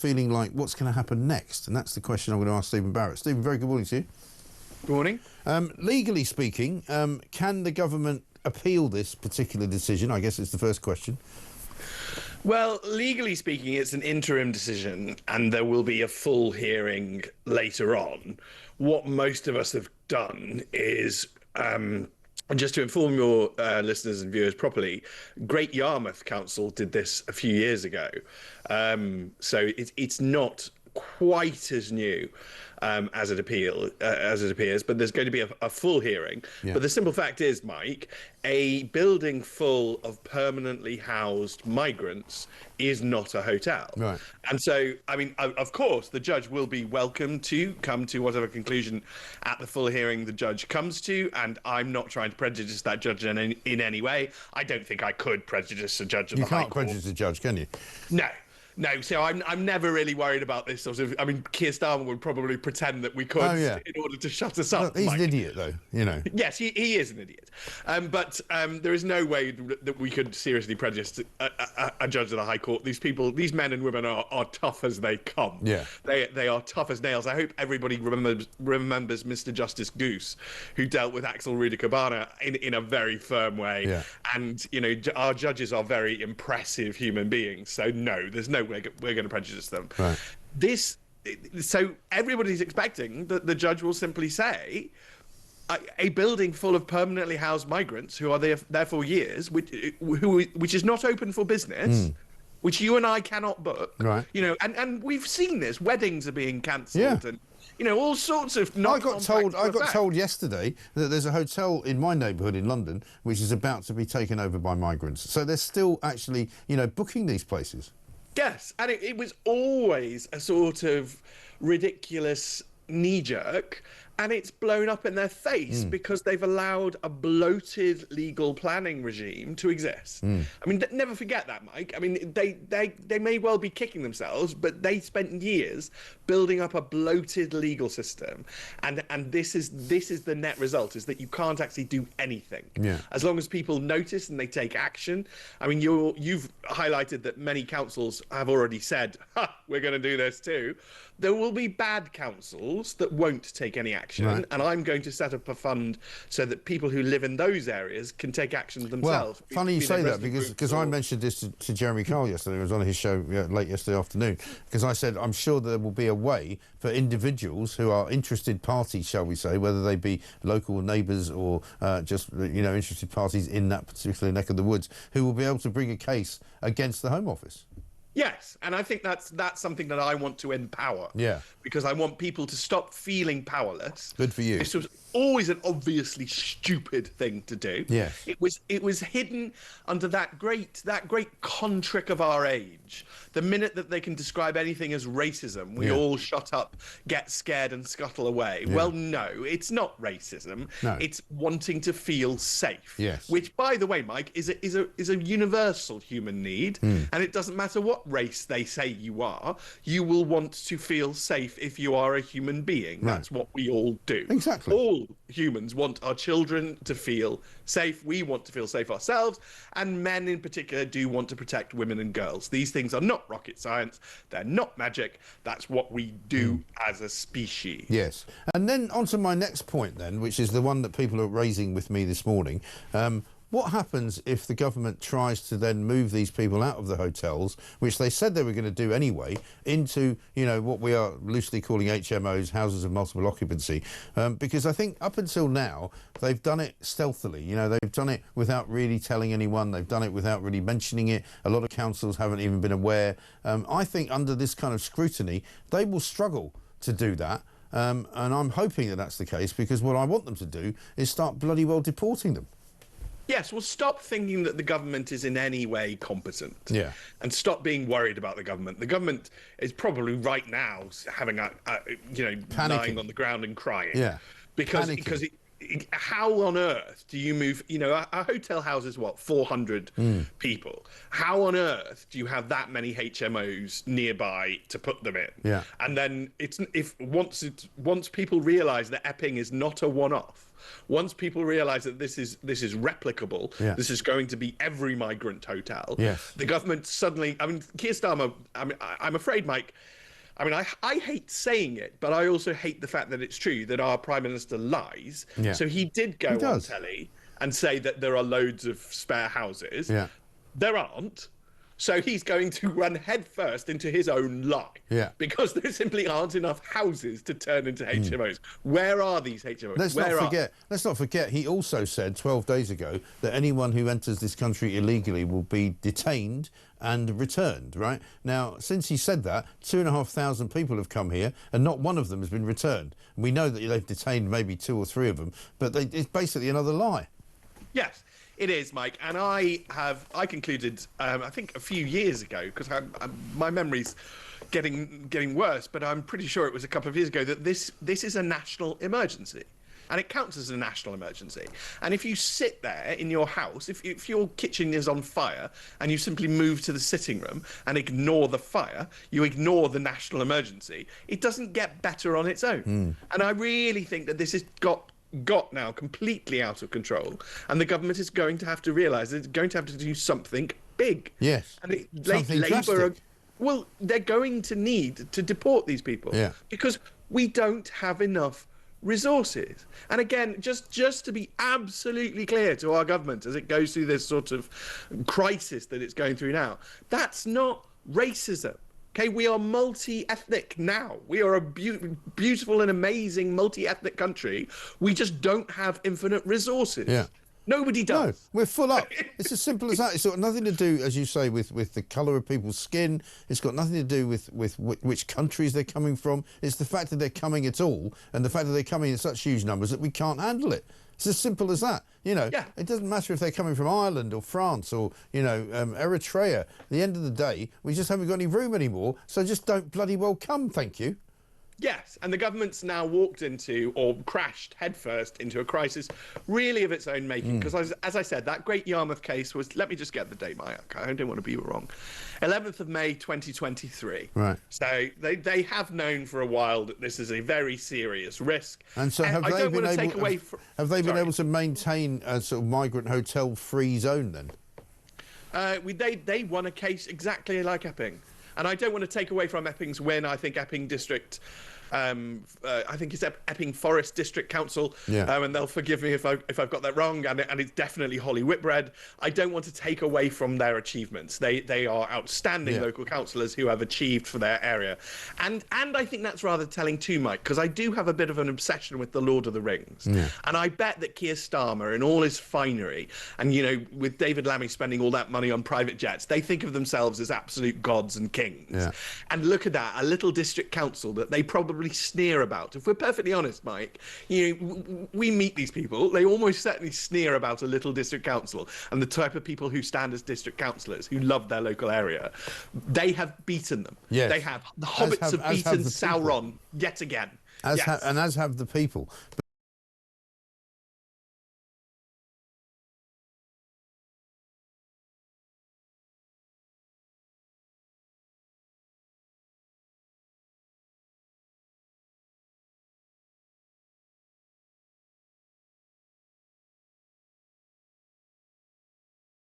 feeling like what's going to happen next? And that's the question I'm going to ask Stephen Barrett. Stephen, very good morning to you. Good morning. Legally speaking, can the government appeal this particular decision? I guess it's the first question. Well, legally speaking, it's an interim decision and there will be a full hearing later on. What most of us have done is, and just to inform your listeners and viewers properly, Great Yarmouth Council did this a few years ago. So it's not quite as new as it appears, but there's going to be a full hearing. Yeah. But the simple fact is, Mike, a building full of permanently housed migrants is not a hotel. Right. And so, I mean, of course, the judge will be welcome to come to whatever conclusion at the full hearing the judge comes to, and I'm not trying to prejudice that judge in any way. I don't think I could prejudice a judge of the High Court. You can't prejudice a judge, can you? No, so I'm never really worried about this sort of. I mean, Keir Starmer would probably pretend that we could in order to shut us up. Well, he's an idiot, though, you know. Yes, he is an idiot. But there is no way that we could seriously prejudice a judge of the High Court. These people, these men and women are tough as they come. Yeah. They are tough as nails. I hope everybody remembers Mr. Justice Goose, who dealt with Axel Rudiker in a very firm way. Yeah. And, you know, our judges are very impressive human beings. So, no, there's no way we're going to prejudice them. Right. So everybody's expecting that the judge will simply say a building full of permanently housed migrants who are there for years, which is not open for business, which you and I cannot book. Right. You know, and we've seen this. Weddings are being cancelled and, you know, all sorts of I got told yesterday that there's a hotel in my neighbourhood in London which is about to be taken over by migrants. So they're still actually, you know, booking these places. Yes, and it was always a sort of ridiculous knee-jerk, and it's blown up in their face because they've allowed a bloated legal planning regime to exist. I mean, never forget that, Mike. I mean, they may well be kicking themselves, but they spent years building up a bloated legal system, and this is the net result, is that you can't actually do anything. Yeah. As long as people notice and they take action. I mean, you've highlighted that many councils have already said, we're going to do this too. There will be bad councils that won't take any action, right. And I'm going to set up a fund so that people who live in those areas can take action themselves. Well, funny you say that, because I mentioned this to Jeremy Kyle yesterday. I was on his show late yesterday afternoon, because I said I'm sure there will be a way for individuals who are interested parties, shall we say, whether they be local neighbours or just, you know, interested parties in that particular neck of the woods, who will be able to bring a case against the Home Office. Yes, and I think that's something that I want to empower. Yeah. Because I want people to stop feeling powerless. Good for you. This was always an obviously stupid thing to do. Yes. It was hidden under that great contrick of our age. The minute that they can describe anything as racism, we all shut up, get scared, and scuttle away. Yeah. Well, no, it's not racism. No. It's wanting to feel safe. Yes. Which, by the way, Mike, is a universal human need, and it doesn't matter what race they say you are. You will want to feel safe if you are a human being. Right. That's what we all do. Exactly. All humans want our children to feel safe. We want to feel safe ourselves, and men in particular do want to protect women and girls. These things are not rocket science. They're not magic. That's what we do as a species. Yes. And then on to my next point then, which is the one that people are raising with me this morning. What happens if the government tries to then move these people out of the hotels, which they said they were going to do anyway, into, you know, what we are loosely calling HMOs, houses of multiple occupancy? Because I think up until now, they've done it stealthily. You know, they've done it without really telling anyone. They've done it without really mentioning it. A lot of councils haven't even been aware. I think under this kind of scrutiny, they will struggle to do that. And I'm hoping that that's the case, because what I want them to do is start bloody well deporting them. Yes, well, stop thinking that the government is in any way competent. Yeah. And stop being worried about the government. The government is probably right now having lying on the ground and crying. Yeah. Because how on earth do you move? You know, a hotel houses what, 400 people. How on earth do you have that many HMOs nearby to put them in? Yeah. And then once people realise that Epping is not a one-off, once people realise that this is replicable, this is going to be every migrant hotel. Yes. The government suddenly, I mean, Keir Starmer, I'm afraid, Mike. I mean, I hate saying it, but I also hate the fact that it's true that our Prime Minister lies. Yeah. So he did go on telly and say that there are loads of spare houses. Yeah. There aren't. So he's going to run headfirst into his own lie. Yeah. Because there simply aren't enough houses to turn into HMOs. Where are these HMOs? Let's not forget, he also said 12 days ago that anyone who enters this country illegally will be detained and returned, right? Now, since he said that, 2,500 people have come here and not one of them has been returned. We know that they've detained maybe 2 or 3 of them, but it's basically another lie. Yes. It is, Mike, and I concluded, I think a few years ago, because my memory's getting worse, but I'm pretty sure it was a couple of years ago, that this is a national emergency, and it counts as a national emergency. And if you sit there in your house, if your kitchen is on fire, and you simply move to the sitting room and ignore the fire, you ignore the national emergency, it doesn't get better on its own. And I really think that this has got now completely out of control, and the government is going to have to realise it's going to have to do something big. Yes. And Something Labour, well, they're going to need to deport these people because we don't have enough resources. And again, just to be absolutely clear to our government as it goes through this sort of crisis that it's going through now, that's not racism. Okay, we are multi-ethnic now. We are a beautiful and amazing multi-ethnic country. We just don't have infinite resources. Yeah. Nobody does. No, we're full up. It's as simple as that. It's got nothing to do, as you say, with the colour of people's skin. It's got nothing to do with which countries they're coming from. It's the fact that they're coming at all, and the fact that they're coming in such huge numbers that we can't handle it. It's as simple as that. You know, It doesn't matter if they're coming from Ireland or France or, Eritrea. At the end of the day, we just haven't got any room anymore, so just don't bloody well come, thank you. Yes, and the government's now walked into, or crashed headfirst into, a crisis really of its own making. Because, as I said, that Great Yarmouth case was, let me just get the date, Mike, I don't want to be wrong, 11th of May 2023. Right. So they have known for a while that this is a very serious risk. And so have they been able to maintain a sort of migrant hotel free zone then? They won a case exactly like Epping. And I don't want to take away from Epping's win. I think Epping District, I think it's Epping Forest District Council, and they'll forgive me if I've got that wrong. And it's definitely Holly Whitbread. I don't want to take away from their achievements. They are outstanding local councillors who have achieved for their area, and I think that's rather telling too, Mike, because I do have a bit of an obsession with the Lord of the Rings, and I bet that Keir Starmer, in all his finery, and with David Lammy spending all that money on private jets, they think of themselves as absolute gods and kings. And look at that, a little district council that they probably sneer about. If we're perfectly honest, Mike, we meet these people, they almost certainly sneer about a little district council and the type of people who stand as district councillors who love their local area. They have beaten them. Yes. They have. The Hobbits have beaten Sauron yet again. As have the people.